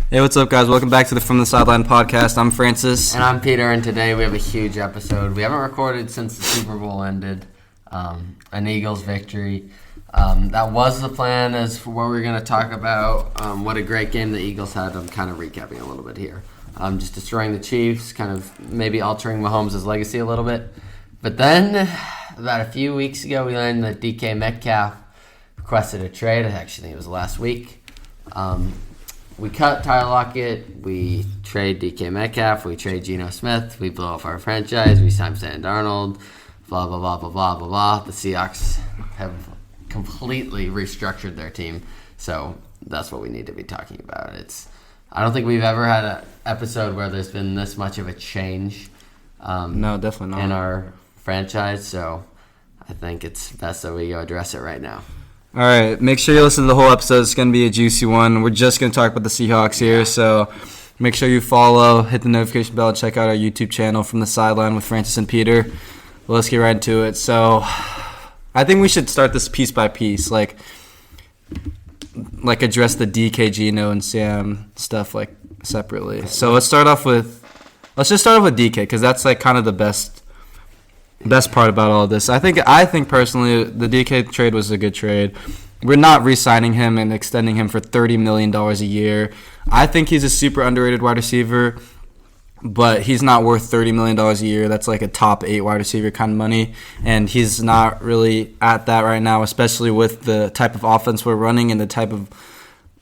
Hey, what's up, guys? Welcome back to the From the Sideline podcast. I'm Francis. And I'm Peter, and today we have a huge episode. We haven't recorded since the Super Bowl ended. An Eagles victory. That was the plan as for what we're going to talk about. What a great game the Eagles had. I'm kind of recapping a little bit here. Just destroying the Chiefs, kind of maybe altering Mahomes' legacy a little bit. But then, about a few weeks ago, we learned that Metcalf requested a trade. I actually think it was last week. We cut Tyler Lockett, we trade DK Metcalf, we trade Geno Smith, we blow off our franchise, we sign Darnold, blah, blah, blah, blah, blah, blah, blah. The Seahawks have completely restructured their team, so that's what we need to be talking about. I don't think we've ever had an episode where there's been this much of a change No, definitely not. in our franchise, so I think it's best that we go address it right now. All right, make sure you listen to the whole episode. It's going to be a juicy one. We're just going to talk about the Seahawks here, so make sure you follow, hit the notification bell, and check out our YouTube channel, From the Sideline with Francis and Peter. Well, let's get right into it. So I think we should start this piece by piece, like address the DK, Geno, and Sam stuff separately. So let's just start off with DK, because that's kind of the best part about all this. I think personally the DK trade was a good trade. We're not re-signing him and extending him for $30 million a year. I think he's a super underrated wide receiver, but he's not worth $30 million a year. That's like a top 8 wide receiver kind of money, and he's not really at that right now, especially with the type of offense we're running and the type of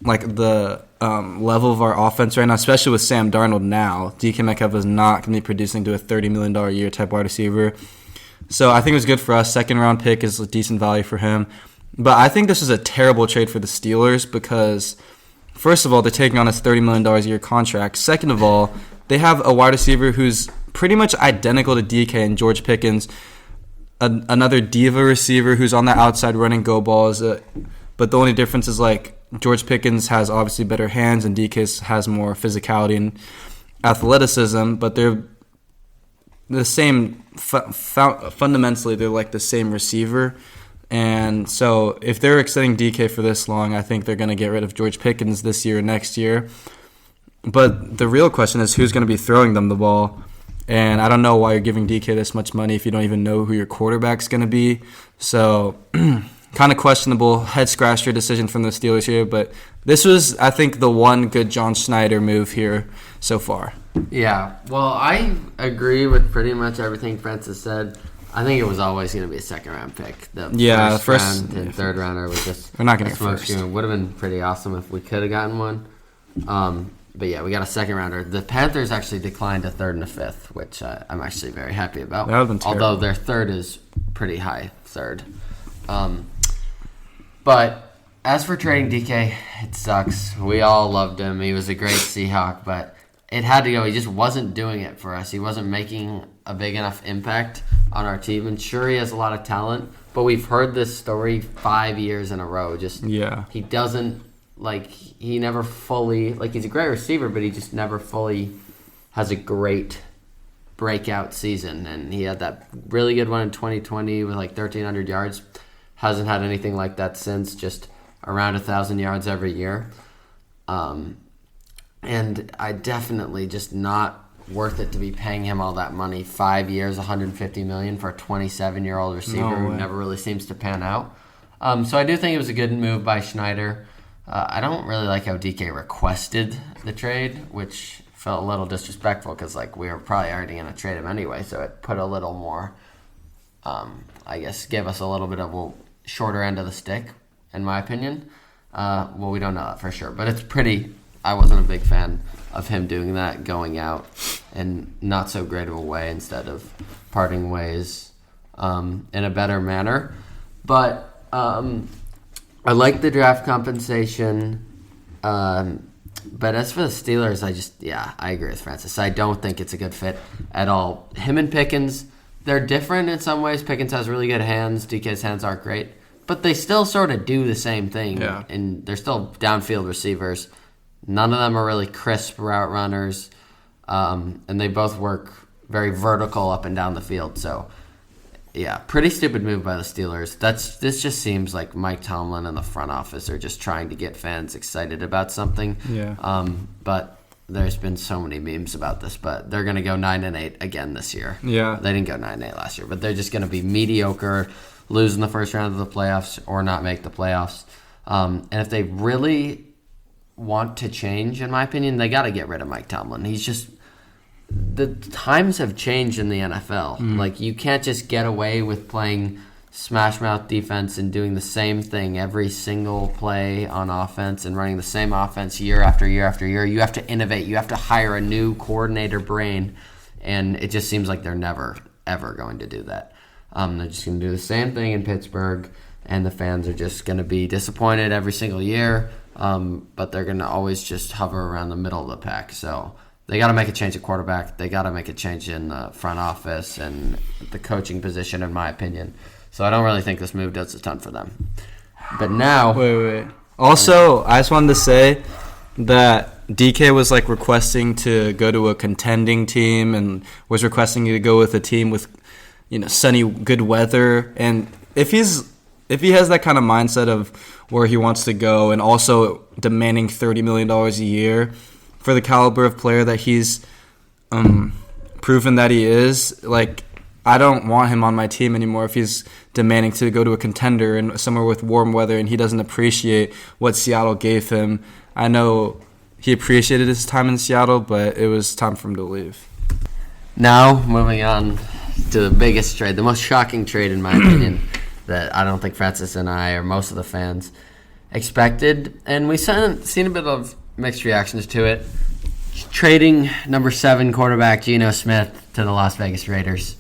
the level of our offense right now, especially with Sam Darnold now. DK Metcalf is not going to be producing to a $30 million a year type wide receiver. So I think it was good for us. Second-round pick is a decent value for him. But I think this is a terrible trade for the Steelers because, first of all, they're taking on a $30 million a year contract. Second of all, they have a wide receiver who's pretty much identical to DK and George Pickens, another diva receiver who's on the outside running go balls. But the only difference is, George Pickens has obviously better hands and DK has more physicality and athleticism, but they're the same. Fundamentally, they're the same receiver. And so if they're extending DK for this long, I think they're going to get rid of George Pickens this year or next year. But the real question is who's going to be throwing them the ball. And I don't know why you're giving DK this much money if you don't even know who your quarterback's going to be. So kind of questionable head-scratcher decision from the Steelers here. But this was, I think, the one good John Schneider move here so far. Yeah, well, I agree with pretty much everything Francis said. I think it was always going to be a second-round pick. The first round and third rounder was just we're not going to get first. It would have been pretty awesome if we could have gotten one. But yeah, we got a second-rounder. The Panthers actually declined a third and a fifth, which I'm actually very happy about. That would have been terrible. Although their third is pretty high third. But as for trading DK, it sucks. We all loved him. He was a great Seahawk, but it had to go. He just wasn't doing it for us. He wasn't making a big enough impact on our team. And sure, he has a lot of talent, but we've heard this story 5 years in a row. He doesn't, he never fully, he's a great receiver, but he just never fully has a great breakout season. And he had that really good one in 2020 with 1,300 yards. Hasn't had anything like that since, just around 1,000 yards every year. And I definitely just not worth it to be paying him all that money. 5 years, $150 million for a 27-year-old receiver who never really seems to pan out. So I do think it was a good move by Schneider. I don't really like how DK requested the trade, which felt a little disrespectful because we were probably already going to trade him anyway. So it put a little more, gave us a little bit of a shorter end of the stick, in my opinion. Well, we don't know that for sure, but it's pretty. I wasn't a big fan of him doing that, going out in not so great of a way instead of parting ways in a better manner. But I like the draft compensation. But as for the Steelers, I agree with Francis. I don't think it's a good fit at all. Him and Pickens, they're different in some ways. Pickens has really good hands. DK's hands aren't great. But they still sort of do the same thing. Yeah. And they're still downfield receivers. None of them are really crisp route runners, and they both work very vertical up and down the field. So Yeah, pretty stupid move by the Steelers. This just seems like Mike Tomlin and the front office are just trying to get fans excited about something. Yeah. But there's been so many memes about this, but they're going to go 9-8 again this year. Yeah. They didn't go 9-8 last year, but they're just going to be mediocre, lose in the first round of the playoffs or not make the playoffs. And if they really want to change, in my opinion, they got to get rid of Mike Tomlin. He's just... The times have changed in the NFL. Like, you can't just get away with playing smash mouth defense and doing the same thing every single play on offense and running the same offense year after year after year. You have to innovate. You have to hire a new coordinator brain, and it just seems like they're never, ever going to do that. They're just going to do the same thing in Pittsburgh, and the fans are just going to be disappointed every single year, but they're going to always just hover around the middle of the pack. So they got to make a change at quarterback. They got to make a change in the front office and the coaching position, in my opinion. So I don't really think this move does a ton for them. But now... Wait. Also, I just wanted to say that DK was, like, requesting to go to a contending team and was requesting you to go with a team with, sunny, good weather. And if he has that kind of mindset of where he wants to go and also demanding $30 million a year for the caliber of player that he's proven that he is, like, I don't want him on my team anymore if he's demanding to go to a contender and somewhere with warm weather and he doesn't appreciate what Seattle gave him. I know he appreciated his time in Seattle, but it was time for him to leave. Now, moving on to the biggest trade, the most shocking trade, in my opinion, that I don't think Francis and I or most of the fans expected. And we've seen a bit of mixed reactions to it. Trading number 7 quarterback Geno Smith to the Las Vegas Raiders.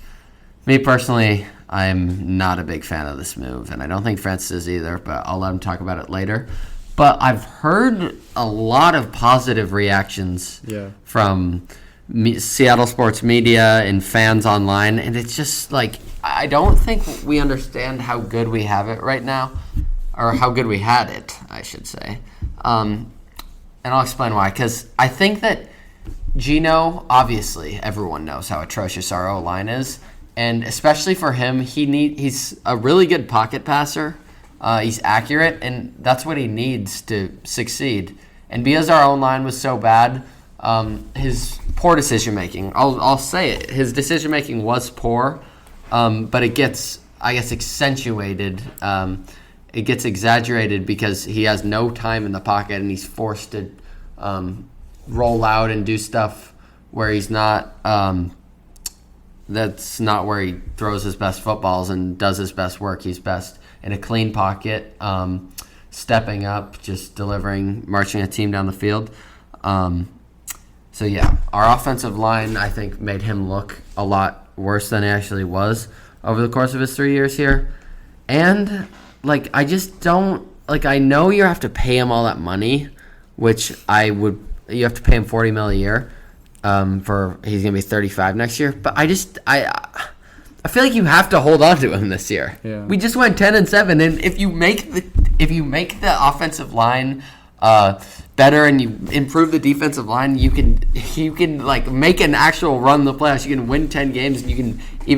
Me personally, I'm not a big fan of this move, and I don't think Francis is either, but I'll let him talk about it later. But I've heard a lot of positive reactions from Seattle sports media and fans online, and it's just like, I don't think we understand how good we have it right now, or how good we had it, I should say. And I'll explain why. Because I think that Geno, obviously, everyone knows how atrocious our O-line is. And especially for him, he's a really good pocket passer. He's accurate, and that's what he needs to succeed. And because our O-line was so bad, his poor decision-making, I'll say it, his decision-making was poor, but it gets, I guess, accentuated. It gets exaggerated because he has no time in the pocket and he's forced to roll out and do stuff where he's not. That's not where he throws his best footballs and does his best work. He's best in a clean pocket, stepping up, just delivering, marching a team down the field. So yeah, our offensive line, I think, made him look a lot worse than he actually was over the course of his 3 years here. And like, I just don't, like, I know you have to pay him all that money, which you have to pay him $40 million a year. He's gonna be 35 next year, but I feel like you have to hold on to him this year. Yeah. We just went 10-7, and if you make the offensive line better and you improve the defensive line, you can like make an actual run in the playoffs. You can win 10 games, and you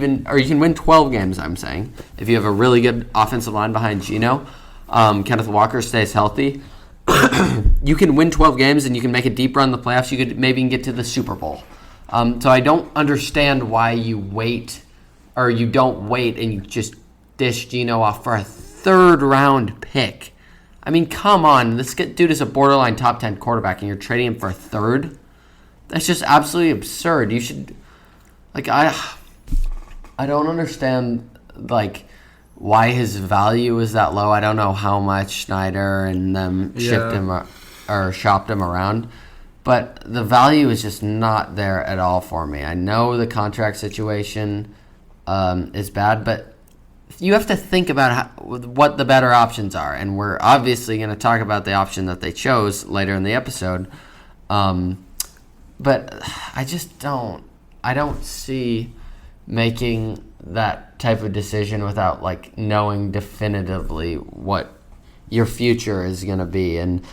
can win 12 games. I'm saying if you have a really good offensive line behind Geno, Kenneth Walker stays healthy. You can win 12 games and you can make a deep run in the playoffs. You could maybe get to the Super Bowl. So I don't understand why you don't wait and you just dish Geno off for a 3rd round pick. I mean, come on. This dude is a borderline top 10 quarterback and you're trading him for a 3rd? That's just absolutely absurd. You should, like, I don't understand, like, why his value is that low. I don't know how much Schneider and them shipped him or shopped him around, but the value is just not there at all for me. I know the contract situation is bad, but you have to think about what the better options are, and we're obviously going to talk about the option that they chose later in the episode. But I just don't see making that type of decision without like knowing definitively what your future is going to be and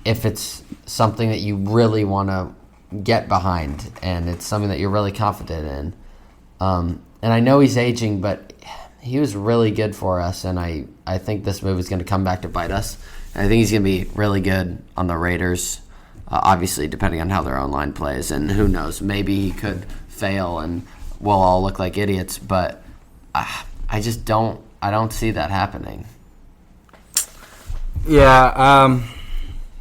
if it's something that you really want to get behind and it's something that you're really confident in. And I know he's aging, but he was really good for us, and I think this move is going to come back to bite us. And I think he's going to be really good on the Raiders, obviously, depending on how their own line plays. And who knows, maybe he could fail and we'll all look like idiots, but I just don't see that happening. Yeah,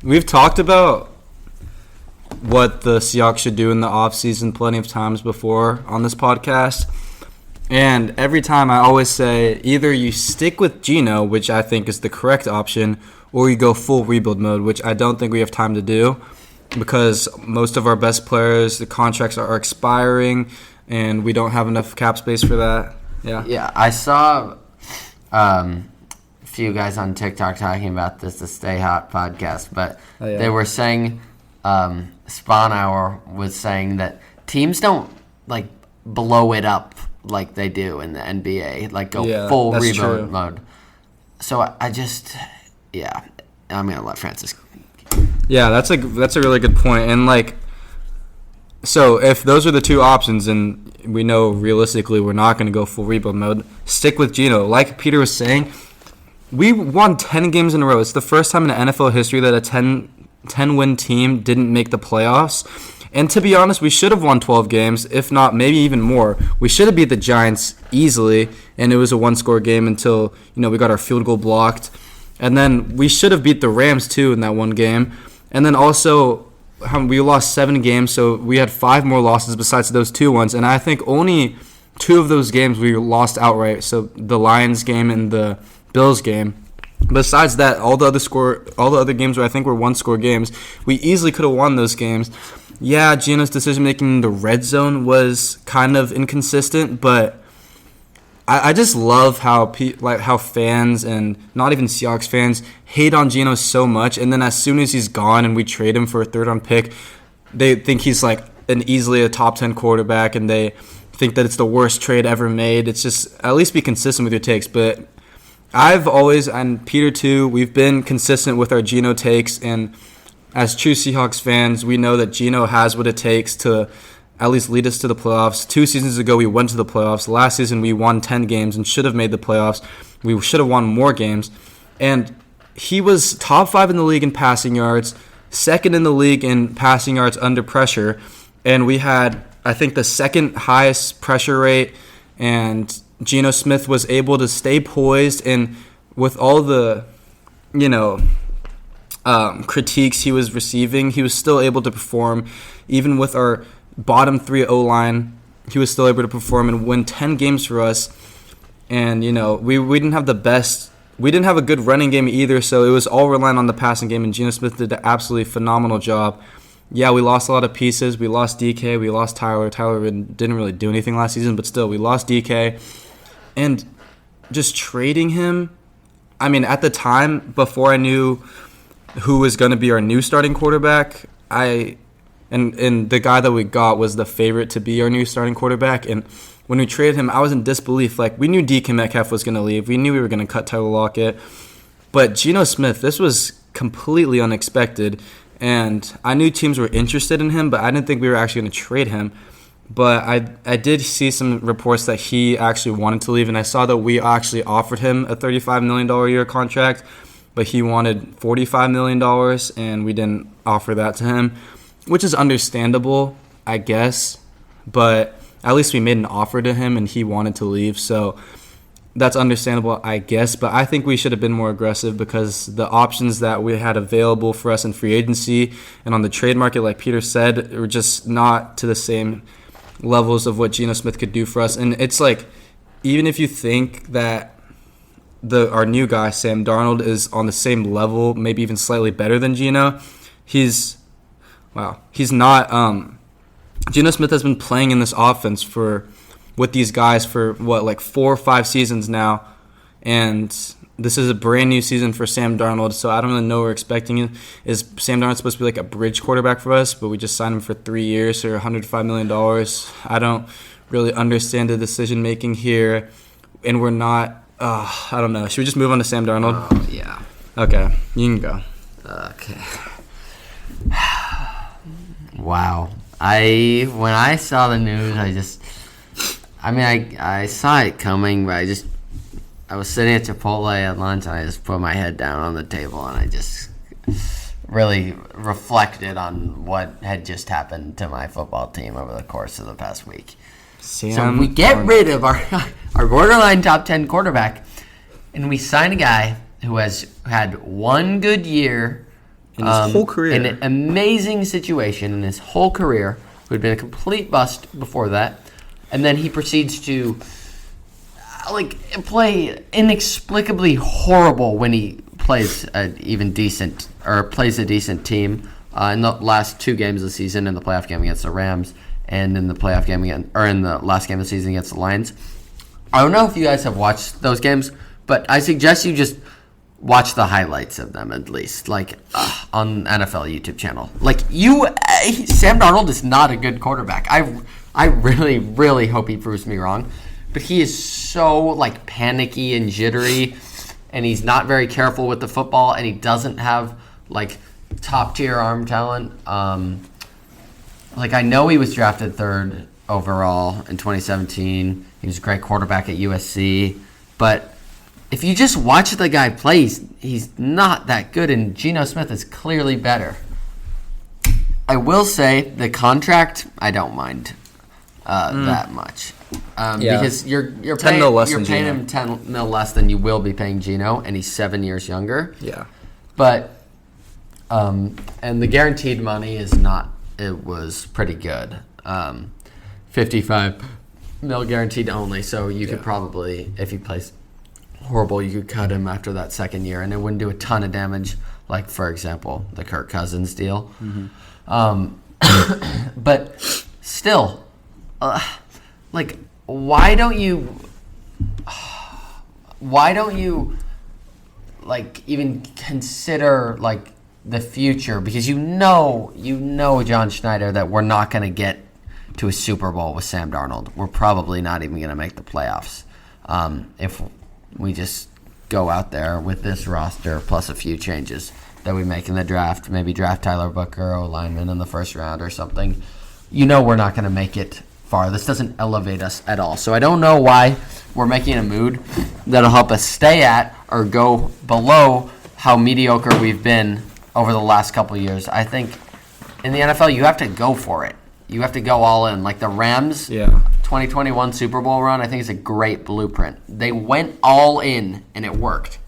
we've talked about what the Seahawks should do in the offseason plenty of times before on this podcast. And every time I always say either you stick with Geno, which I think is the correct option, or you go full rebuild mode, which I don't think we have time to do because most of our best players, the contracts are expiring, and we don't have enough cap space for that. Yeah, I saw a few guys on TikTok talking about this, the Stay Hot podcast, but they were saying, Spawn Hour was saying that teams don't, like, blow it up like they do in the NBA, like go full rebuild mode. So I'm gonna let Francis. Yeah, that's a really good point. And like, so if those are the two options, and we know realistically we're not going to go full rebuild mode, stick with Geno. Like Peter was saying, we won 10 games in a row. It's the first time in NFL history that a 10-win team didn't make the playoffs. And to be honest, we should have won 12 games, if not maybe even more. We should have beat the Giants easily, and it was a one-score game until we got our field goal blocked. And then we should have beat the Rams too in that one game. And then also we lost 7 games, so we had 5 more losses besides those 2 ones. And I think only 2 of those games we lost outright, so the Lions game and the Bills game. Besides that, all the other games where I think were one-score games, we easily could have won those games. Yeah, Geno's decision-making in the red zone was kind of inconsistent, but I just love how fans and not even Seahawks fans hate on Geno so much, and then as soon as he's gone and we trade him for a third-round pick, they think he's like easily a top 10 quarterback, and they think that it's the worst trade ever made. It's just, at least be consistent with your takes. But I've always, and Peter too, we've been consistent with our Geno takes, and as true Seahawks fans, we know that Geno has what it takes to at least lead us to the playoffs. 2 seasons ago, we went to the playoffs. Last season, we won 10 games and should have made the playoffs. We should have won more games. And he was top 5 in the league in passing yards, second in the league in passing yards under pressure. And we had, I think, the second highest pressure rate. And Geno Smith was able to stay poised. And with all the, critiques he was receiving, he was still able to perform. Even with our bottom 3 O-line, he was still able to perform and win 10 games for us. And, we didn't have we didn't have a good running game either, so it was all relying on the passing game, and Geno Smith did an absolutely phenomenal job. Yeah, we lost a lot of pieces. We lost DK. We lost Tyler. Tyler didn't really do anything last season, but still, we lost DK. And just trading him, I mean, at the time, before I knew who was going to be our new starting quarterback, and the guy that we got was the favorite to be our new starting quarterback. And when we traded him, I was in disbelief. Like, we knew DK Metcalf was going to leave. We knew we were going to cut Tyler Lockett. But Geno Smith, this was completely unexpected. And I knew teams were interested in him, but I didn't think we were actually going to trade him. But I did see some reports that he actually wanted to leave. And I saw that we actually offered him a $35 million a year contract, but he wanted $45 million, and we didn't offer that to him, which is understandable, I guess. But at least we made an offer to him, and he wanted to leave. So that's understandable, I guess. But I think we should have been more aggressive because the options that we had available for us in free agency and on the trade market, like Peter said, were just not to the same levels of what Geno Smith could do for us. And it's like, even if you think that our new guy, Sam Darnold, is on the same level, maybe even slightly better than Geno, he's not. Geno Smith has been playing in this offense with these guys for 4 or 5 seasons now, and this is a brand new season for Sam Darnold. So I don't really know what we're expecting. Is Sam Darnold supposed to be like a bridge quarterback for us? But we just signed him for 3 years or $105 million. I don't really understand the decision making here, and we're not. I don't know. Should we just move on to Sam Darnold? Oh, yeah. Okay, you can go. Okay. Wow. When I saw the news, I saw it coming, but was sitting at Chipotle at lunch, and I just put my head down on the table, and I just really reflected on what had just happened to my football team over the course of the past week. So we get rid of our borderline top 10 quarterback, and we sign a guy who has had one good year in his whole career, in an amazing situation in his whole career, who had been a complete bust before that, and then he proceeds to play inexplicably horrible when he plays a decent team in the last 2 games of the season, in the playoff game against the Rams and in the playoff game in the last game of the season against the Lions. I don't know if you guys have watched those games, but I suggest you just watch the highlights of them at least, on NFL YouTube channel. Sam Darnold is not a good quarterback. I really, really hope he proves me wrong, but he is so panicky and jittery, and he's not very careful with the football, and he doesn't have top tier arm talent. I know he was drafted 3rd overall in 2017. He was a great quarterback at USC, but if you just watch the guy play, he's not that good, and Geno Smith is clearly better. I will say the contract, I don't mind that much. Because you're paying him $10 million less than you will be paying Geno, and he's 7 years younger. Yeah. But and the guaranteed money it was pretty good. $55 million guaranteed only, so you could probably, if he plays horrible, you could cut him after that 2nd year, and it wouldn't do a ton of damage, for example, the Kirk Cousins deal. Mm-hmm. But still, why don't you even consider the future? Because you know John Schneider, that we're not going to get to a Super Bowl with Sam Darnold. We're probably not even going to make the playoffs if we just go out there with this roster plus a few changes that we make in the draft. Maybe draft Tyler Booker or lineman in the 1st round or something. We're not going to make it far. This doesn't elevate us at all. So I don't know why we're making a mood that'll help us stay at or go below how mediocre we've been over the last couple of years. I think in the NFL, you have to go for it. You have to go all in. The Rams 2021 Super Bowl run, I think, is a great blueprint. They went all in, and it worked.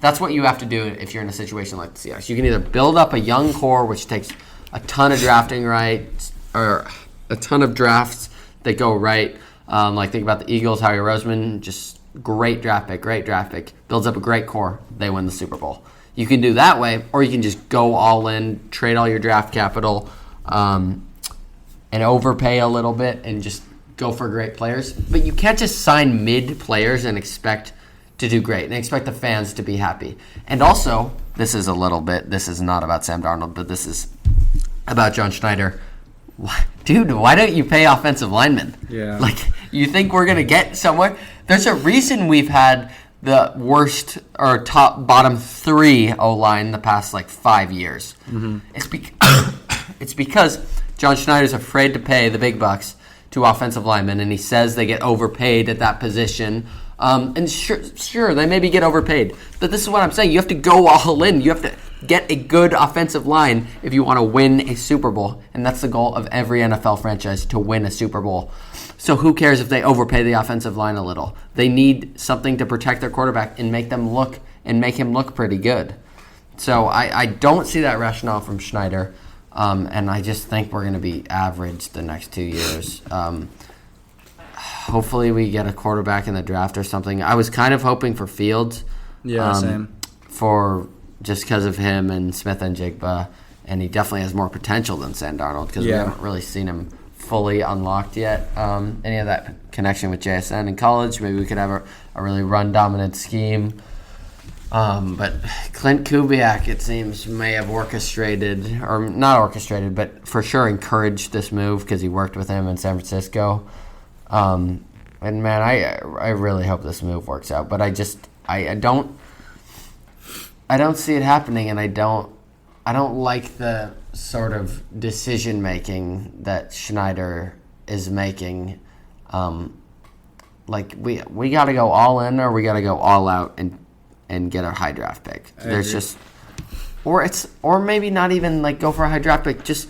That's what you have to do if you're in a situation like the Seahawks. You can either build up a young core, which takes a ton of drafting rights, or a ton of drafts that go right. Think about the Eagles, Howie Roseman, just great draft pick, builds up a great core, they win the Super Bowl. You can do that way, or you can just go all in, trade all your draft capital, and overpay a little bit and just go for great players. But you can't just sign mid players and expect to do great and expect the fans to be happy. And also, this is not about Sam Darnold, but this is about John Schneider. Dude, why don't you pay offensive linemen? Yeah. You think we're going to get somewhere? There's a reason we've had the worst or bottom 3 O-line the past 5 years. Mm-hmm. It's because John Schneider's afraid to pay the big bucks to offensive linemen, and he says they get overpaid at that position. And sure, they maybe get overpaid. But this is what I'm saying. You have to go all in. You have to get a good offensive line if you want to win a Super Bowl. And that's the goal of every NFL franchise, to win a Super Bowl. So who cares if they overpay the offensive line a little? They need something to protect their quarterback and make him look pretty good. So I don't see that rationale from Schneider. And I just think we're going to be average the next 2 years. Hopefully we get a quarterback in the draft or something. I was kind of hoping for Fields. Yeah, same. Just because of him and Smith and Jigba, and he definitely has more potential than Sam Darnold because we haven't really seen him fully unlocked yet. Any of that connection with JSN in college, maybe we could have a really run-dominant scheme. But Clint Kubiak, it seems, may have orchestrated, or not orchestrated, but for sure encouraged this move because he worked with him in San Francisco. And man, I really hope this move works out. But I don't see it happening, and I don't like the sort of decision making that Schneider is making. like we got to go all in or we got to go all out and get a high draft pick. There's just or maybe not even like go for a high draft pick. Just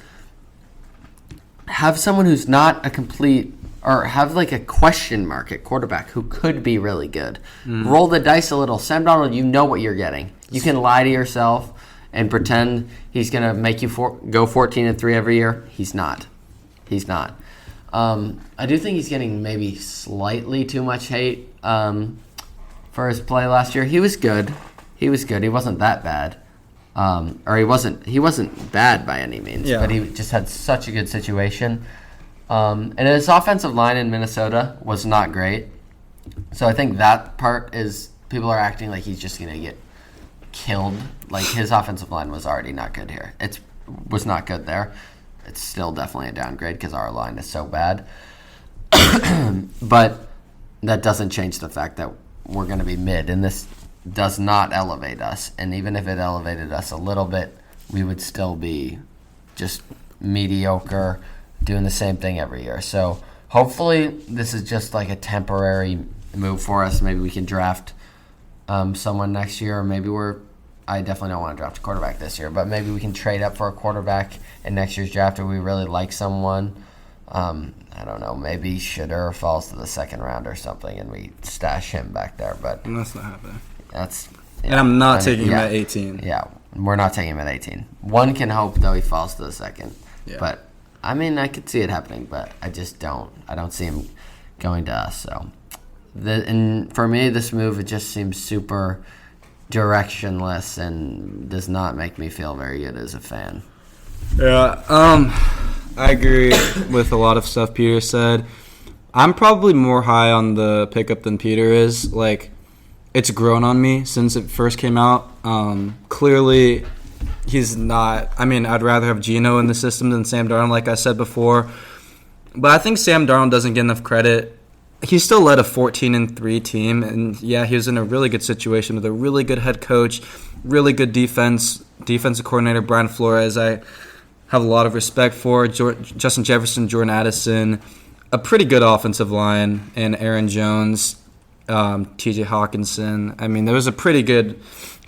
have someone who's not a complete or have like a question mark at quarterback who could be really good. Roll the dice a little. Sam Darnold, you know what you're getting. You can lie to yourself and pretend he's going to make you go 14-3 every year. He's not. I do think he's getting maybe slightly too much hate for his play last year. He was good. He wasn't that bad. Or he wasn't bad by any means, but he just had such a good situation. And his offensive line in Minnesota was not great. So I think that part is people are acting like he's just going to get killed. Like his offensive line was already not good here. It was not good there. It's still definitely a downgrade because our line is so bad. But that doesn't change the fact that we're going to be mid, and this does not elevate us. And even if it elevated us a little bit, we would still be just mediocre, doing the same thing every year. So hopefully this is just like a temporary move for us. Maybe we can draft someone next year, or maybe I definitely don't want to draft a quarterback this year, but maybe we can trade up for a quarterback in next year's draft if we really like someone. I don't know, maybe Schneider falls to the second round or something and we stash him back there. But that's not happening. And I'm not taking him at 18. Yeah, we're not taking him at 18. One can hope, though, he falls to the second. Yeah. But, I mean, I could see it happening, but I just don't. I don't see him going to us. So, and for me, this move, it just seems super directionless and does not make me feel very good as a fan. Yeah, I agree with a lot of stuff Peter said. I'm probably more high on the pickup than Peter is. Like, it's grown on me since it first came out. Clearly, he's not. I mean, I'd rather have Geno in the system than Sam Darnold, like I said before. But I think Sam Darnold doesn't get enough credit. He still led a 14-3 team, and yeah, he was in a really good situation with a really good head coach, really good defensive coordinator Brian Flores. I have a lot of respect for Justin Jefferson, Jordan Addison, a pretty good offensive line, and Aaron Jones, T.J. Hawkinson. I mean, there was a pretty good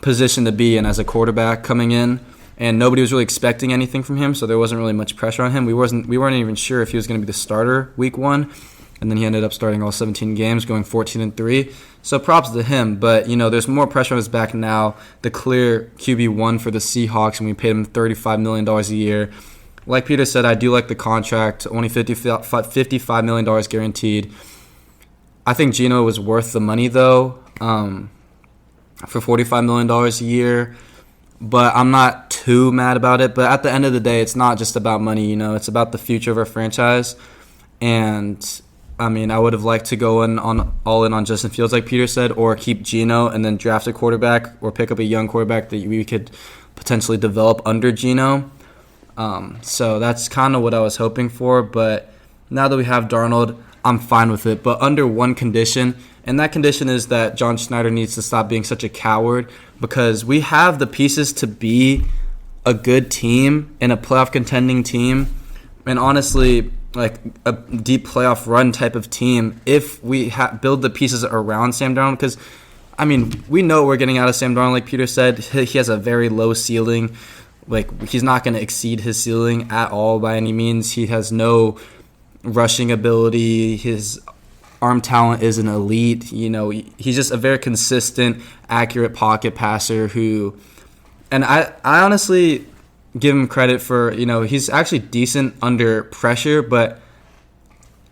position to be in as a quarterback coming in, and nobody was really expecting anything from him, so there wasn't really much pressure on him. We weren't even sure if he was going to be the starter week 1. And then he ended up starting all 17 games, going 14-3. So props to him. But, you know, there's more pressure on his back now. The clear QB1 for the Seahawks, and we paid him $35 million a year. Like Peter said, I do like the contract, only $55 million guaranteed. I think Geno was worth the money, though, for $45 million a year. But I'm not too mad about it. But at the end of the day, it's not just about money, you know. It's about the future of our franchise. And I mean, I would have liked to go all in on Justin Fields, like Peter said, or keep Geno and then draft a quarterback or pick up a young quarterback that we could potentially develop under Geno. So that's kind of what I was hoping for. But now that we have Darnold, I'm fine with it. But under one condition, and that condition is that John Schneider needs to stop being such a coward, because we have the pieces to be a good team and a playoff contending team. And honestly, like a deep playoff run type of team if we build the pieces around Sam Darnold. Because, I mean, we know we're getting out of Sam Darnold, like Peter said. He has a very low ceiling. Like, he's not going to exceed his ceiling at all by any means. He has no rushing ability. His arm talent is an elite. You know, he's just a very consistent, accurate pocket passer who – and I honestly – give him credit for, you know, he's actually decent under pressure, but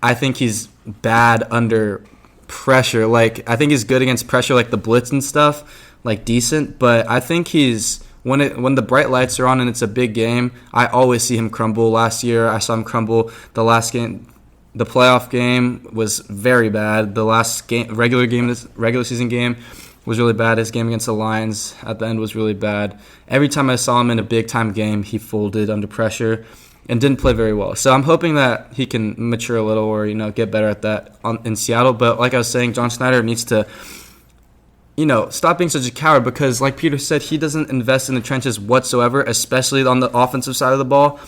I think he's bad under pressure. Like, I think he's good against pressure, like the blitz and stuff, like decent, but I think he's, when the bright lights are on and it's a big game, I always see him crumble. Last year, I saw him crumble. The last game, the playoff game was very bad. The last game, regular season game, was really bad. His game against the Lions at the end was really bad. Every time I saw him in a big-time game, he folded under pressure and didn't play very well. So I'm hoping that he can mature a little or, you know, get better at that in Seattle. But like I was saying, John Schneider needs to, you know, stop being such a coward, because like Peter said, he doesn't invest in the trenches whatsoever, especially on the offensive side of the ball.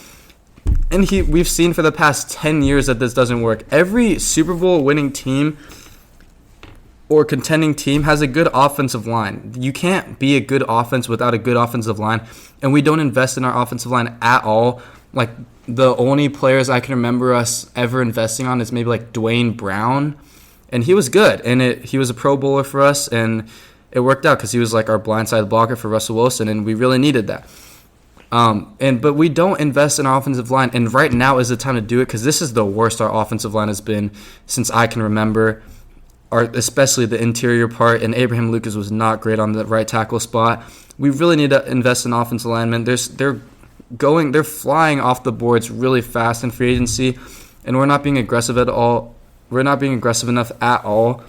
And we've seen for the past 10 years that this doesn't work. Every Super Bowl winning team or contending team has a good offensive line. You can't be a good offense without a good offensive line, and we don't invest in our offensive line at all. Like, the only players I can remember us ever investing on is maybe like Dwayne Brown, and he was good, and he was a Pro Bowler for us, and it worked out because he was like our blindside blocker for Russell Wilson, and we really needed that. But we don't invest in our offensive line, and right now is the time to do it because this is the worst our offensive line has been since I can remember, especially the interior part, and Abraham Lucas was not great on the right tackle spot. We really need to invest in offensive linemen. They're flying off the boards really fast in free agency, and we're not being aggressive at all. We're not being aggressive enough at all.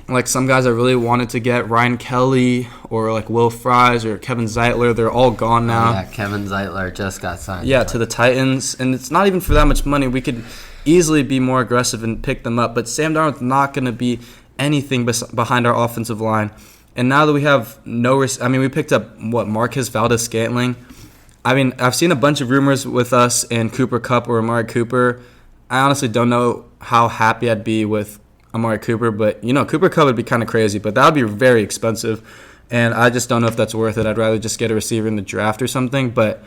Like, some guys I really wanted to get, Ryan Kelly or like Will Fries or Kevin Zeitler, they're all gone now. Yeah, Kevin Zeitler just got signed. Yeah, to the Titans, and it's not even for that much money. We could easily be more aggressive and pick them up, but Sam Darnold's not going to be anything behind our offensive line. And now that we have we picked up, Marquez Valdes-Scantling. I mean, I've seen a bunch of rumors with us and Cooper Kupp or Amari Cooper. I honestly don't know how happy I'd be with Amari Cooper, but, Cooper Kupp would be kind of crazy, but that would be very expensive, and I just don't know if that's worth it. I'd rather just get a receiver in the draft or something, but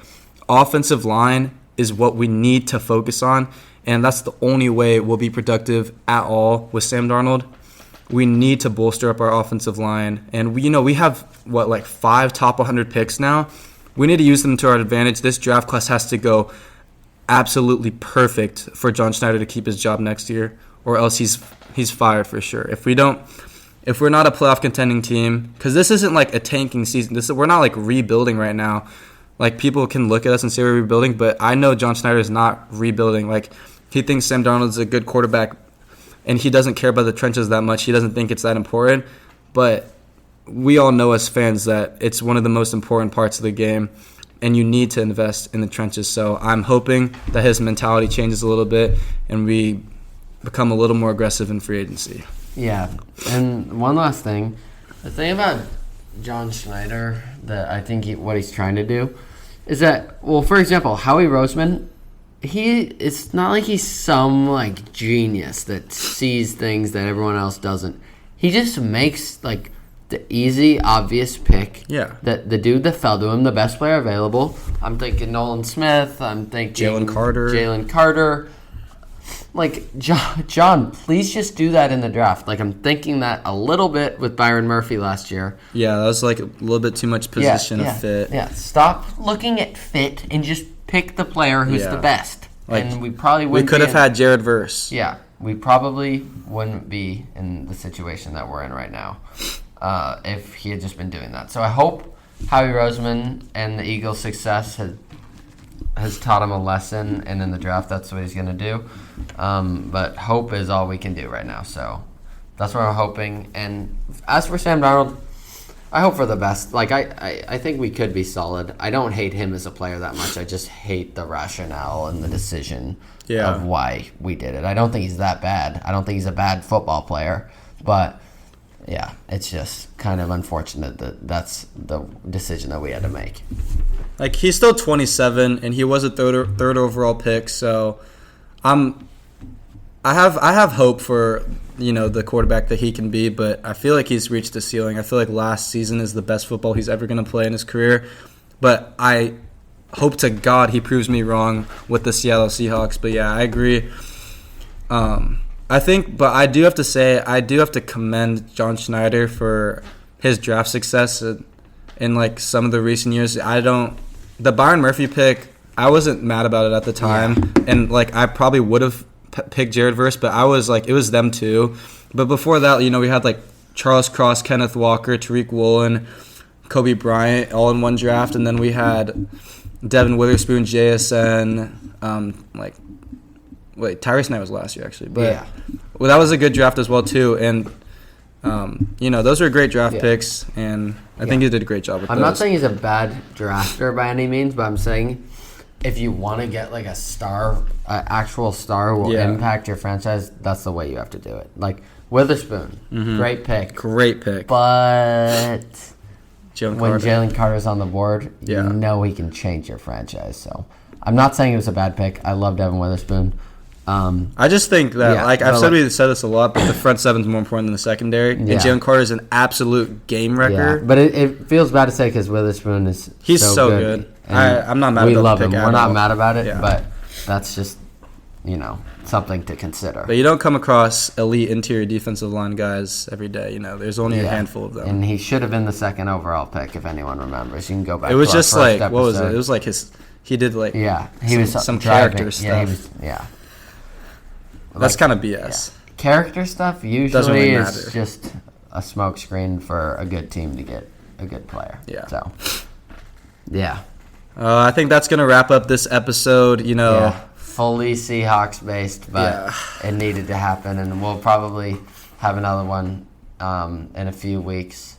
offensive line is what we need to focus on, and that's the only way we'll be productive at all with Sam Darnold. We need to bolster up our offensive line, and we have, 5 top 100 picks now. We need to use them to our advantage. This draft class has to go absolutely perfect for John Schneider to keep his job next year, or else he's fired for sure. If we're not a playoff contending team, because this isn't like a tanking season. We're not like rebuilding right now. Like, people can look at us and say we're rebuilding, but I know John Schneider is not rebuilding. Like, he thinks Sam Darnold's a good quarterback, and he doesn't care about the trenches that much. He doesn't think it's that important, but we all know as fans that it's one of the most important parts of the game, and you need to invest in the trenches. So I'm hoping that his mentality changes a little bit and we become a little more aggressive in free agency. Yeah, and one last thing. The thing about John Schneider that I think what he's trying to do is that, for example, Howie Roseman, it's not like he's some like genius that sees things that everyone else doesn't. He just makes like the easy, obvious pick. Yeah. The dude that fell to him, the best player available. I'm thinking Nolan Smith. I'm thinking Jalen Carter. Like, John, please just do that in the draft. Like, I'm thinking that a little bit with Byron Murphy last year. Yeah, that was like a little bit too much position of fit. Yeah, stop looking at fit and just pick the player who's the best. Like, and we probably wouldn't. We could have had Jared Verse. Yeah, we probably wouldn't be in the situation that we're in right now if he had just been doing that. So I hope Howie Roseman and the Eagles' success has taught him a lesson, and in the draft, that's what he's going to do. But hope is all we can do right now. So that's what I'm hoping. And as for Sam Darnold, I hope for the best. Like, I think we could be solid. I don't hate him as a player that much. I just hate the rationale and the decision of why we did it. I don't think he's that bad. I don't think he's a bad football player. But, yeah, it's just kind of unfortunate that that's the decision that we had to make. Like, he's still 27, and he was a third overall pick, so I have hope for, the quarterback that he can be, but I feel like he's reached the ceiling. I feel like last season is the best football he's ever going to play in his career, but I hope to God he proves me wrong with the Seattle Seahawks. But, yeah, I agree. But I do have to say, I do have to commend John Schneider for his draft success in like some of the recent years. The Byron Murphy pick, I wasn't mad about it at the time, and like I probably would have picked Jared Verse, but I was like, it was them too. But before that, we had like Charles Cross, Kenneth Walker, Tariq Woolen, Kobe Bryant all in one draft, and then we had Devin Witherspoon, JSN, Tyrese Knight was last year actually, but that was a good draft as well too, and those were great draft picks, and I think he did a great job with those. I'm not saying he's a bad drafter by any means, but I'm saying if you want to get like a star, actual star will impact your franchise, that's the way you have to do it. Like Witherspoon, great pick. But when Jalen Carter's on the board, you know he can change your franchise. So I'm not saying it was a bad pick. I love Devin Witherspoon. I just think that, we said this a lot, but the front seven's more important than the secondary. And Jalen Carter is an absolute game wrecker. Yeah. But it feels bad to say because Witherspoon is so good. I'm not mad about we love the pick him. at We're not all. mad about it, but that's just, something to consider. But you don't come across elite interior defensive line guys every day. There's only a handful of them. And he should have been the second overall pick, if anyone remembers. You can go back. It was to our just first what was it? episode. It was like he did he was some driving. character stuff. That's kind of BS. Yeah. Character stuff Doesn't really usually matter. is just a smokescreen for a good team to get a good player. Yeah. So, yeah. I think that's going to wrap up this episode. Fully Seahawks based, but it needed to happen, and we'll probably have another one in a few weeks.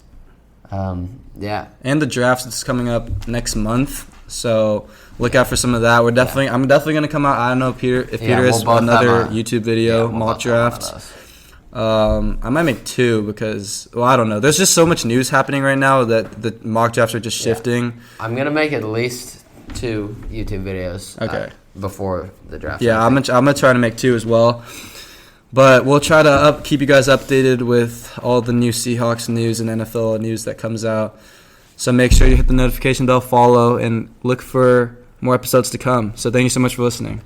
And the draft is coming up next month, so look out for some of that. I'm definitely going to come out. I don't know if Peter has another YouTube video mock draft. I might make 2 because I don't know. There's just so much news happening right now that the mock drafts are just shifting. I'm gonna make at least 2 YouTube videos. Okay. Before the draft. Yeah, I'm gonna try to make 2 as well. But we'll try to keep you guys updated with all the new Seahawks news and NFL news that comes out. So make sure you hit the notification bell, follow, and look for more episodes to come. So thank you so much for listening.